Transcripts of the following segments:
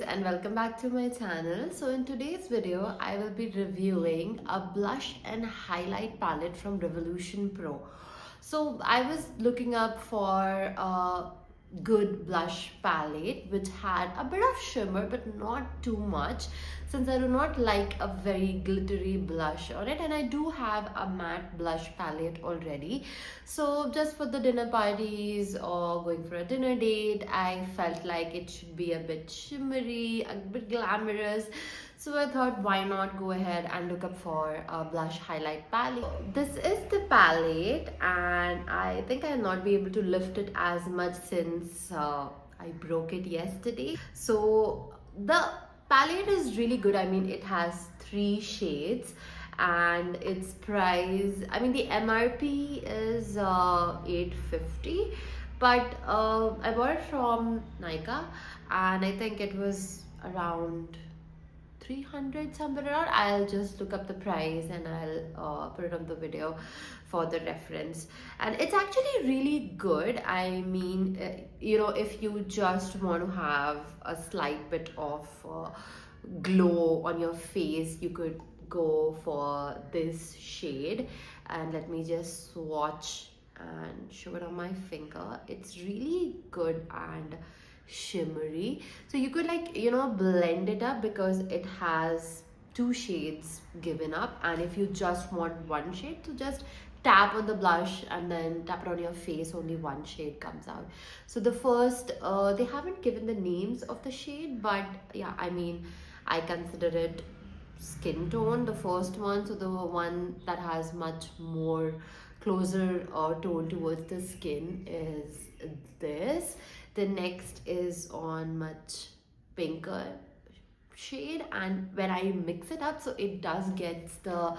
and welcome back to my channel. So in today's video I will be reviewing a blush and highlight palette from Revolution Pro. So I was looking up for a good blush palette which had a bit of shimmer but not too much, since I do not like a very glittery blush on it, and I do have a matte blush palette already. So just for the dinner parties or going for a dinner date, I felt like it should be a bit shimmery, a bit glamorous. So I thought, why not go ahead and look up for a blush highlight palette. This is the palette, and I think I'll not be able to lift it as much since I broke it yesterday. So the palette is really good. I mean, it has 3 shades and its price, I mean, the MRP is 850, but I bought it from Nika and I think it was around 300 somewhere around. I'll just look up the price and I'll put it on the video for the reference. And it's actually really good. I mean, if you just want to have a slight bit of glow on your face, you could go for this shade. And let me just swatch and show it on my finger. It's really good and shimmery, so you could blend it up because it has 2 shades given up, and if you just want one shade, so just tap on the blush and then tap it on your face, only one shade comes out. So the first, they haven't given the names of the shade, but yeah, I mean, I consider it skin tone, the first one. So the one that has much more closer tone towards the skin is this. The next is on much pinker shade, and when I mix it up, so it does get the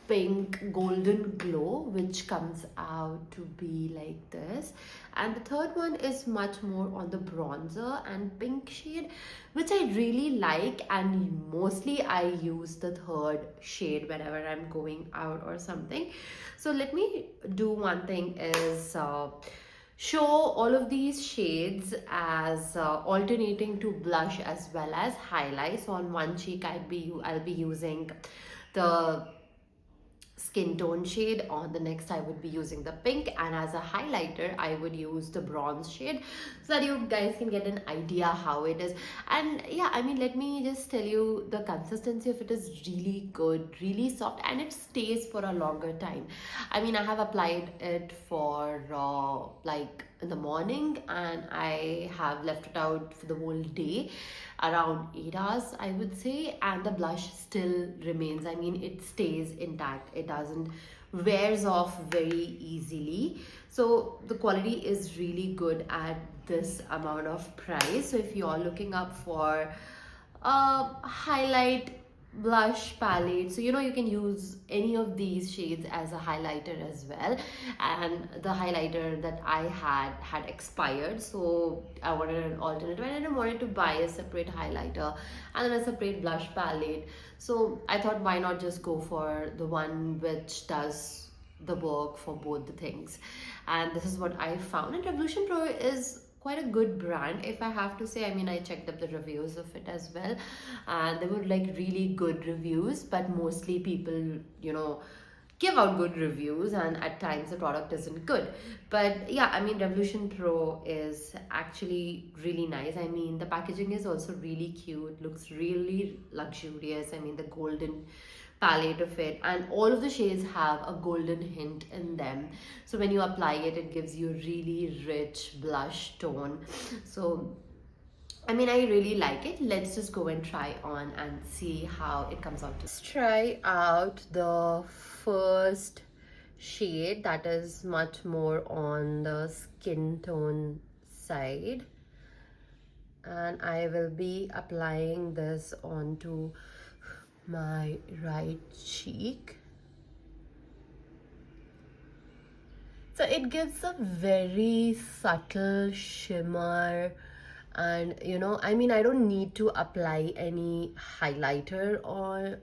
pink golden glow which comes out to be like this. And the third one is much more on the bronzer and pink shade, which I really like, and mostly I use the third shade whenever I'm going out or something. So let me do one thing is show all of these shades as alternating to blush as well as highlight. So on one cheek I'll be using the skin tone shade, on the next I would be using the pink, and as a highlighter I would use the bronze shade, so that you guys can get an idea how it is. And yeah, I mean, let me just tell you, the consistency of it is really good, really soft, and it stays for a longer time. I mean, I have applied it for like in the morning, and I have left it out for the whole day, around 8 hours I would say, and the blush still remains. I mean, it stays intact, it doesn't wears off very easily. So the quality is really good at this amount of price. So if you're looking up for a highlight blush palette, so you can use any of these shades as a highlighter as well. And the highlighter that I had expired, so I wanted an alternative, and I didn't want to buy a separate highlighter and then a separate blush palette. So I thought, why not just go for the one which does the work for both the things. And this is what I found. And Revolution Pro is quite a good brand, if I have to say. I mean, I checked up the reviews of it as well, and they were like really good reviews, but mostly people give out good reviews, and at times the product isn't good. But yeah, I mean, Revolution Pro is actually really nice. I mean, the packaging is also really cute, looks really luxurious. I mean, the golden palette of it, and all of the shades have a golden hint in them, so when you apply it, it gives you really rich blush tone. So I mean, I really like it. Let's just go and try on and see how it comes out. Let's try out the first shade, that is much more on the skin tone side, and I will be applying this onto my right cheek. So it gives a very subtle shimmer, and I mean, I don't need to apply any highlighter or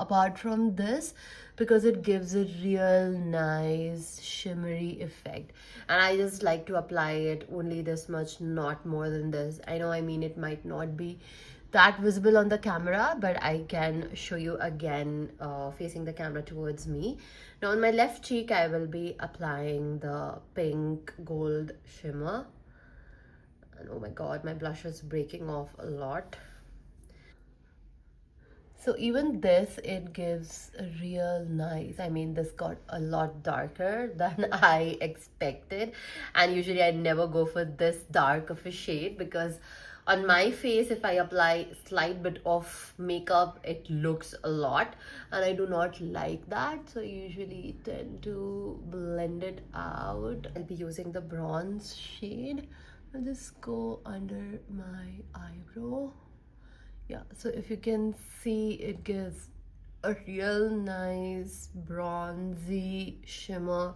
apart from this, because it gives a real nice shimmery effect. And I just like to apply it only this much, not more than this. I know, I mean, it might not be that visible on the camera, but I can show you again, facing the camera towards me. Now on my left cheek I will be applying the pink gold shimmer, and oh my god, my blush is breaking off a lot. So even this, it gives a real nice, I mean, this got a lot darker than I expected. And usually I never go for this dark of a shade, because on my face, if I apply slight bit of makeup, it looks a lot. And I do not like that. So I usually tend to blend it out. I'll be using the bronze shade. I'll just go under my eyebrow. Yeah, so if you can see, it gives a real nice bronzy shimmer.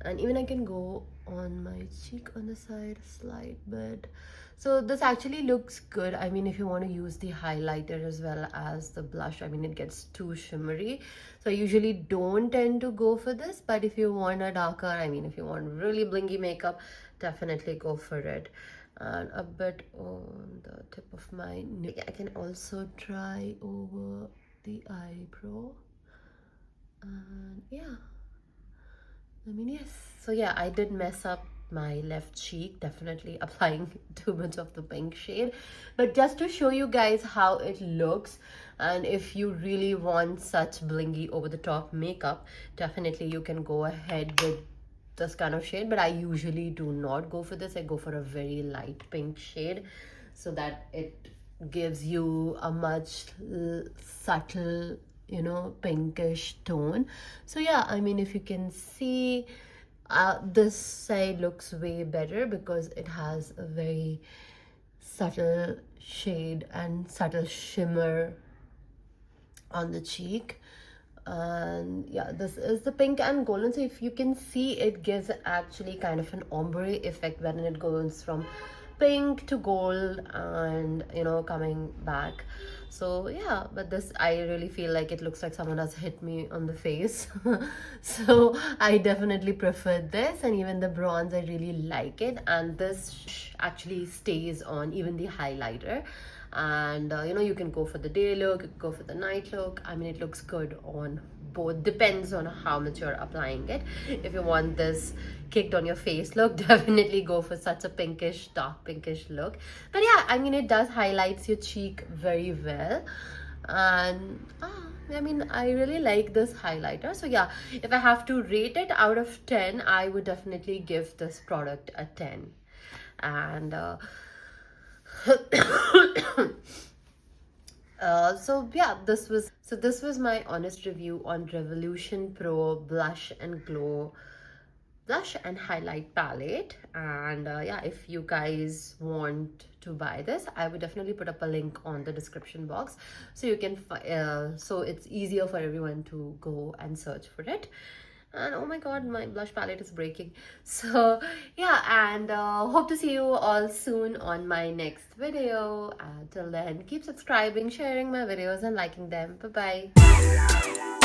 And even I can go on my cheek on the side a slight bit. So this actually looks good. I mean, if you want to use the highlighter as well as the blush, I mean, it gets too shimmery. So I usually don't tend to go for this, but if you want a darker, I mean, if you want really blingy makeup, definitely go for it. And a bit on the tip of my nose. I can also try over the eyebrow. And yeah, I mean, yes. So yeah, I did mess up my left cheek, definitely applying too much of the pink shade. But just to show you guys how it looks, and if you really want such blingy over the top makeup, definitely you can go ahead with this kind of shade. But I usually do not go for this. I go for a very light pink shade, so that it gives you a much subtle, you know, pinkish tone. So yeah, I mean, if you can see, this side looks way better because it has a very subtle shade and subtle shimmer on the cheek. And yeah, this is the pink and golden. So if you can see, it gives actually kind of an ombre effect when it goes from pink to gold and, you know, coming back. So yeah, but this, I really feel like it looks like someone has hit me on the face. So I definitely prefer this. And even the bronze, I really like it. And this actually stays on, even the highlighter. And you know, you can go for the day look, go for the night look. I mean, it looks good on both, depends on how much you're applying it. If you want this kicked on your face look, definitely go for such a pinkish, dark pinkish look. But yeah, I mean, it does highlights your cheek very well. And I mean, I really like this highlighter. So yeah, if I have to rate it out of 10, I would definitely give this product a 10. And so yeah, this was my honest review on Revolution Pro Blush and Glow blush and highlight palette. And yeah, if you guys want to buy this, I would definitely put up a link on the description box, so you can so it's easier for everyone to go and search for it. And oh my god, my blush palette is breaking. So yeah, and hope to see you all soon on my next video. Till then, keep subscribing, sharing my videos, and liking them. Bye bye.